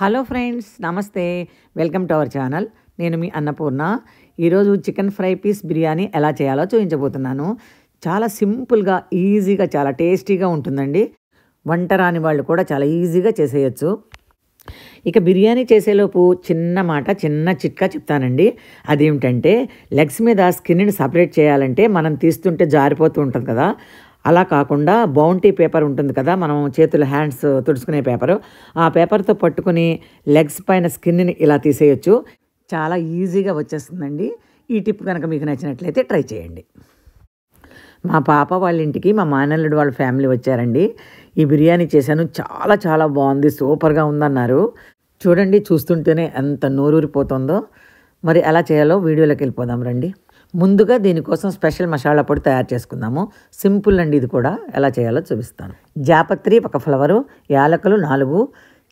Hello friends, నమస్తే. Welcome to our channel. నేను మీ అన్నపూర్ణ. ఈరోజు చికెన్ ఫ్రై పీస్ బిర్యానీ ఎలా చేయాలో చూపించబోతున్నాను. చాలా సింపుల్గా, ఈజీగా, చాలా టేస్టీగా ఉంటుందండి. వంట రాని వాళ్ళు కూడా చాలా ఈజీగా చేసేయచ్చు. ఇక బిర్యానీ చేసేలోపు చిన్న చిట్కా చెప్తానండి. అదేమిటంటే, లెగ్స్ మీద స్కిన్ని సపరేట్ చేయాలంటే మనం తీస్తుంటే జారిపోతూ ఉంటుంది కదా, అలా కాకుండా బౌంటీ పేపర్ ఉంటుంది కదా, మనం చేతులు హ్యాండ్స్ తుడుచుకునే పేపరు, ఆ పేపర్తో పట్టుకుని లెగ్స్ పైన స్కిన్ని ఇలా తీసేయచ్చు. చాలా ఈజీగా వచ్చేస్తుందండి. ఈ టిప్ కనుక మీకు నచ్చినట్లయితే ట్రై చేయండి. మా పాప వాళ్ళ ఇంటికి మా మేనల్లుడు వాళ్ళ ఫ్యామిలీ వచ్చారండి. ఈ బిర్యానీ చేశాను, చాలా చాలా బాగుంది, సూపర్గా ఉందన్నారు. చూడండి, చూస్తుంటేనే ఎంత నోరూరిపోతుందో. మరి ఎలా చేయాలో వీడియోలోకి వెళ్ళిపోదాం రండి. ముందుగా దీనికోసం స్పెషల్ మసాలా పొడి తయారు చేసుకుందాము. సింపుల్ అండి, ఇది కూడా ఎలా చేయాలో చూపిస్తాను. జాపత్రి 1 ఫ్లవరు, యాలకులు 4,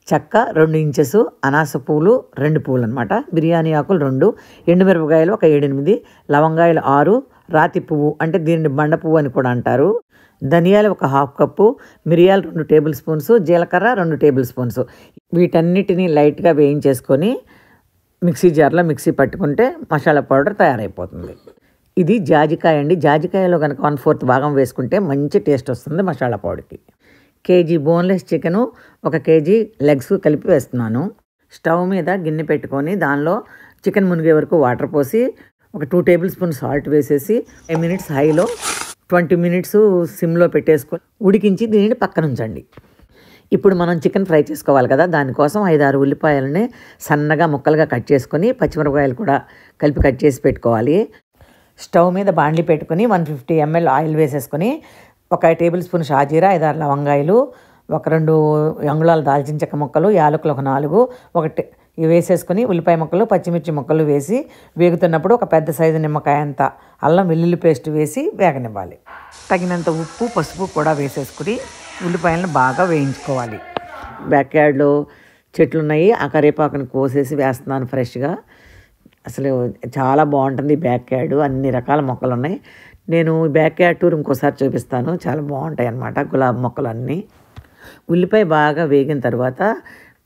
చెక్క 2 ఇంచెస్, అనాస పూలు 2 పూలు అనమాట, బిర్యానీ ఆకులు 2, ఎండుమిరపకాయలు 1 7-8, లవంగాయలు 6, రాతి పువ్వు అంటే దీన్ని బండ పువ్వు అని కూడా అంటారు, ధనియాలు 1/2 కప్పు, మిరియాలు 2 టేబుల్ స్పూన్స్, జీలకర్ర 2 టేబుల్ స్పూన్స్. వీటన్నిటిని లైట్గా వేయించేసుకొని మిక్సీ జార్లో మిక్సీ పట్టుకుంటే మసాలా పౌడర్ తయారైపోతుంది. ఇది జాజికాయ అండి. జాజికాయలో కనుక 1/4 భాగం వేసుకుంటే మంచి టేస్ట్ వస్తుంది మసాలా పౌడర్కి. KG boneless chicken, 1 KG legs కలిపి వేస్తున్నాను. స్టవ్ మీద గిన్నె పెట్టుకొని దానిలో చికెన్ మునిగే వరకు వాటర్ పోసి 2 టేబుల్ స్పూన్ సాల్ట్ వేసేసి 5 మినిట్స్ హైలో, 20 మినిట్స్ సిమ్లో పెట్టేసుకొని ఉడికించి దీనిని పక్కన ఉంచండి. ఇప్పుడు మనం చికెన్ ఫ్రై చేసుకోవాలి కదా, దానికోసం 5-6 ఉల్లిపాయలని సన్నగా ముక్కలుగా కట్ చేసుకొని, పచ్చిమిరపకాయలు కూడా కలిపి కట్ చేసి పెట్టుకోవాలి. స్టవ్ మీద బాండ్లీ పెట్టుకొని 150 ml ఆయిల్ వేసేసుకొని 1 టేబుల్ స్పూన్ షాజీరా, 5-6 లవంగాయలు, 2 అంగుళాల దాల్చిన చెక్క ముక్కలు, యాలకులు 4, ఇవి వేసేసుకొని ఉల్లిపాయ ముక్కలు, పచ్చిమిర్చి ముక్కలు వేసి వేగుతున్నప్పుడు 1 పెద్ద సైజు నిమ్మకాయ అంత అల్లం వెల్లుల్లి పేస్ట్ వేసి వేగనివ్వాలి. తగినంత ఉప్పు, పసుపు కూడా వేసేసుకుని ఉల్లిపాయలను బాగా వేయించుకోవాలి. బ్యాక్ యార్డ్లో చెట్లు ఉన్నాయి, ఆ కరివేపాకుని కోసేసి వేస్తున్నాను ఫ్రెష్గా. అసలు చాలా బాగుంటుంది బ్యాక్ యార్డ్, అన్ని రకాల మొక్కలు ఉన్నాయి. నేను బ్యాక్ యార్డ్ టూర్ ఇంకోసారి చూపిస్తాను, చాలా బాగుంటాయి అన్నమాట గులాబీ మొక్కలు అన్నీ. ఉల్లిపాయ బాగా వేగిన తర్వాత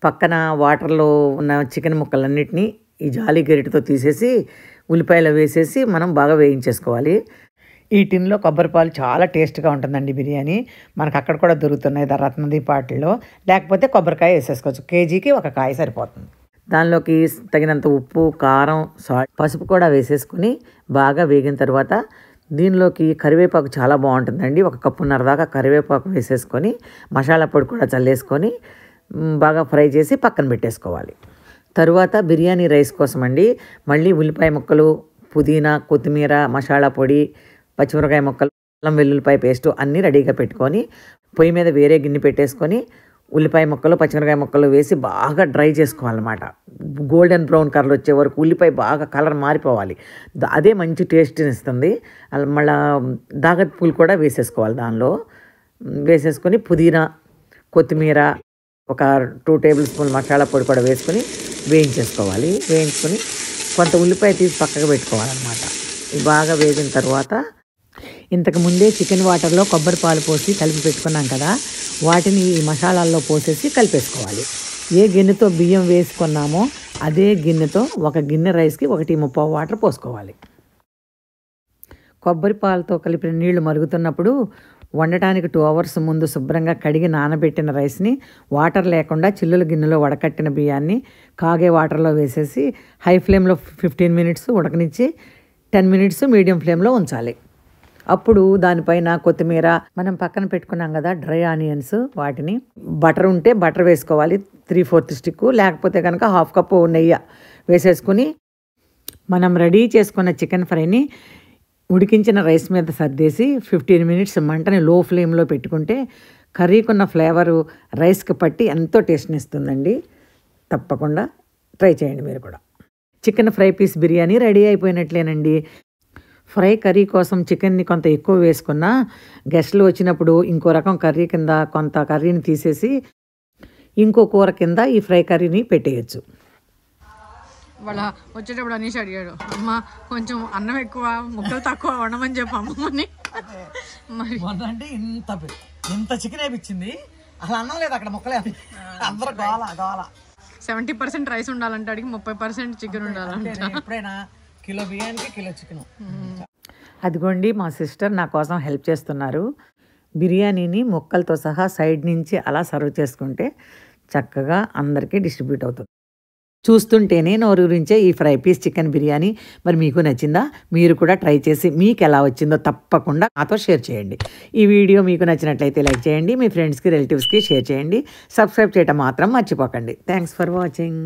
పక్కన వాటర్లో ఉన్న చికెన్ ముక్కలన్నిటినీ ఈ జాలి గరిటతో తీసేసి ఉల్లిపాయలు వేసేసి మనం బాగా వేయించేసుకోవాలి. ఈ టిన్లో కొబ్బరిపాలు చాలా టేస్ట్గా ఉంటుందండి బిర్యానీ. మనకు అక్కడ కూడా దొరుకుతున్నాయి రత్నదీపాటిలో, లేకపోతే కొబ్బరికాయ వేసేసుకోవచ్చు. కేజీకి 1 కాయ సరిపోతుంది. దానిలోకి తగినంత ఉప్పు, కారం, సాల్ట్, పసుపు కూడా వేసేసుకుని బాగా వేగిన తర్వాత దీనిలోకి కరివేపాకు చాలా బాగుంటుందండి. 1 కప్పున్నర దాకా కరివేపాకు వేసేసుకొని మసాలా పొడి కూడా చల్లేసుకొని బాగా ఫ్రై చేసి పక్కన పెట్టేసుకోవాలి. తరువాత బిర్యానీ రైస్ కోసం అండి, మళ్ళీ ఉల్లిపాయ ముక్కలు, పుదీనా, కొత్తిమీర, మసాలా పొడి, పచ్చిమిరపకాయ ముక్కలు, అల్లం వెల్లుల్లిపాయ పేస్టు అన్నీ రెడీగా పెట్టుకొని పొయ్యి మీద వేరే గిన్నె పెట్టేసుకొని ఉల్లిపాయ ముక్కలు, పచ్చిమిరపకాయ ముక్కలు వేసి బాగా డ్రై చేసుకోవాలన్నమాట. గోల్డెన్ బ్రౌన్ కలర్ వచ్చే వరకు ఉల్లిపాయ బాగా కలర్ మారిపోవాలి. అదే మంచి టేస్ట్ని ఇస్తుంది. మళ్ళీ దాగత్ పూలు కూడా వేసేసుకోవాలి. దానిలో వేసేసుకొని పుదీనా, కొత్తిమీర, 2 టేబుల్ స్పూన్ మసాలా పొడి కూడా వేసుకొని వేయించేసుకోవాలి. వేయించుకొని కొంత ఉల్లిపాయ తీసి పక్కకు పెట్టుకోవాలన్నమాట. బాగా వేగిన తర్వాత ఇంతకుముందే చికెన్ వాటర్లో కొబ్బరి పాలు పోసి కలిపి పెట్టుకున్నాం కదా, వాటిని ఈ మసాలాల్లో పోసేసి కలిపేసుకోవాలి. ఏ గిన్నెతో బియ్యం వేసుకున్నామో అదే గిన్నెతో 1 గిన్నె రైస్కి 1:30 వాటర్ పోసుకోవాలి. కొబ్బరి పాలతో కలిపిన నీళ్లు మరుగుతున్నప్పుడు వండటానికి 2 అవర్స్ ముందు శుభ్రంగా కడిగి నానబెట్టిన రైస్ని వాటర్ లేకుండా చిల్లుల గిన్నెలో వడకట్టిన బియ్యాన్ని కాగే వాటర్లో వేసేసి హై ఫ్లేమ్లో 15 మినిట్స్ ఉడకనిచ్చి 10 మినిట్స్ మీడియం ఫ్లేమ్లో ఉంచాలి. అప్పుడు దానిపైన కొత్తిమీర, మనం పక్కన పెట్టుకున్నాం కదా డ్రై ఆనియన్స్, వాటిని, బటర్ ఉంటే బటర్ వేసుకోవాలి 3/4 స్టిక్, లేకపోతే కనుక 1/2 కప్పు నెయ్యి వేసేసుకుని మనం రెడీ చేసుకున్న చికెన్ ఫ్రైని ఉడికించిన రైస్ మీద సర్దేసి 15 మినిట్స్ మంటని లో ఫ్లేమ్లో పెట్టుకుంటే కర్రీకున్న ఫ్లేవరు రైస్కి పట్టి ఎంతో టేస్ట్ని ఇస్తుందండి. తప్పకుండా ట్రై చేయండి మీరు కూడా. Chicken fry piece biryani ready అయిపోయినట్లేనండి. ఫ్రై కర్రీ కోసం చికెన్ని కొంత ఎక్కువ వేసుకున్నా గెస్ట్లు వచ్చినప్పుడు ఇంకో రకం కర్రీ కింద కొంత కర్రీని తీసేసి ఇంకో కూర కింద ఈ ఫ్రై కర్రీని పెట్టేయచ్చు. వాళ్ళ వచ్చేటప్పుడు అనేసి అడిగాడు, అమ్మ కొంచెం అన్నం ఎక్కువ ముక్కలు తక్కువ వండమని చెప్పి అమ్మని. మరి అంటే ఇంత చికెన్ వేయించింది, అసలు అన్నం లేదు అక్కడ, ముక్కలే అందరూ గోల. 70% రైస్ ఉండాలంటే అడిగి 30% చికెన్ ఉండాలంట. ఎప్పుడైనా కిలో బియ్యానికి కిలో చికెన్. అదిగోండి మా సిస్టర్ నా కోసం హెల్ప్ చేస్తున్నారు. బిర్యానీని ముక్కలతో సహా సైడ్ నుంచి అలా సర్వ్ చేసుకుంటే చక్కగా అందరికీ డిస్ట్రిబ్యూట్ అవుతుంది. చూస్తుంటేనే నోరూరించే ఈ ఫ్రై పీస్ చికెన్ బిర్యానీ మరి మీకు నచ్చిందా? మీరు కూడా ట్రై చేసి మీకు ఎలా వచ్చిందో తప్పకుండా నాతో షేర్ చేయండి. ఈ వీడియో మీకు నచ్చినట్లయితే లైక్ చేయండి, మీ ఫ్రెండ్స్కి రిలేటివ్స్కి షేర్ చేయండి, సబ్స్క్రైబ్ చేయడం మాత్రం మర్చిపోకండి. Thanks for watching.